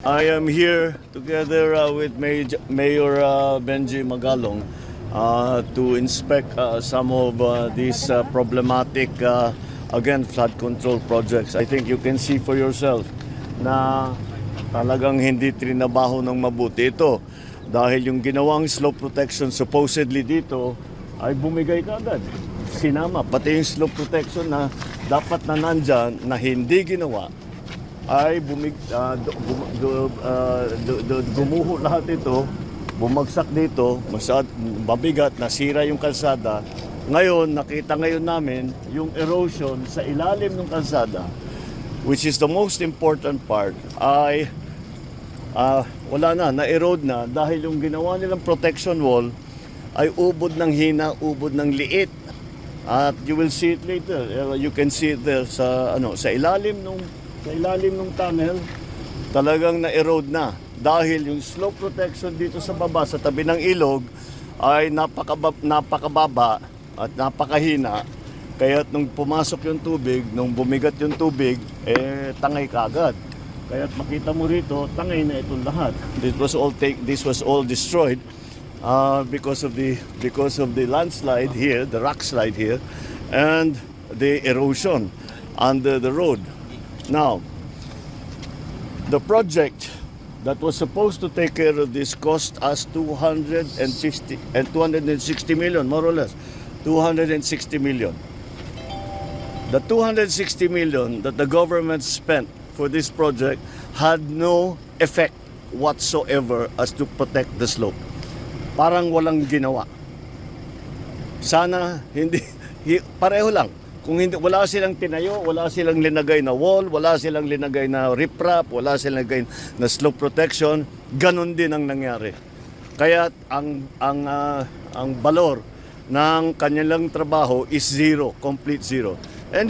I am here together with Mayor Benji Magalong to inspect some of these problematic, again, flood control projects. I think you can see for yourself na talagang hindi trinabaho ng mabuti ito dahil yung ginawang slope protection supposedly dito ay bumigay kaagad. Sinama, pati yung slope protection na dapat na nandyan na hindi ginawa ay gumuho lahat ito, bumagsak dito, mabigat, nasira yung kalsada. Ngayon, nakita ngayon namin yung erosion sa ilalim ng kalsada, which is the most important part, ay wala na-erode na dahil yung ginawa nilang protection wall ay ubod ng hina, ubod ng liit. At you will see it later. You can see it there sa ilalim ng tunnel, talagang na-erode na dahil yung slope protection dito sa baba sa tabi ng ilog ay napakababa at napakahina. Kaya nung pumasok yung tubig, nung bumigat yung tubig, tangay kagad. Kaya makita mo rito, tangay na itong lahat. This was all destroyed because of the landslide here, the rock slide here, and the erosion under the road. Now, the project that was supposed to take care of this cost us 260 million, more or less, 260 million. The 260 million that the government spent for this project had no effect whatsoever as to protect the slope. Parang walang ginawa. Sana hindi, pareho lang. Kung hindi, wala silang tinayo, wala silang linagay na wall, wala silang linagay na riprap, wala silang linagay na slope protection, ganun din ang nangyari. Kaya ang valor ng kanilang trabaho is zero, complete zero. And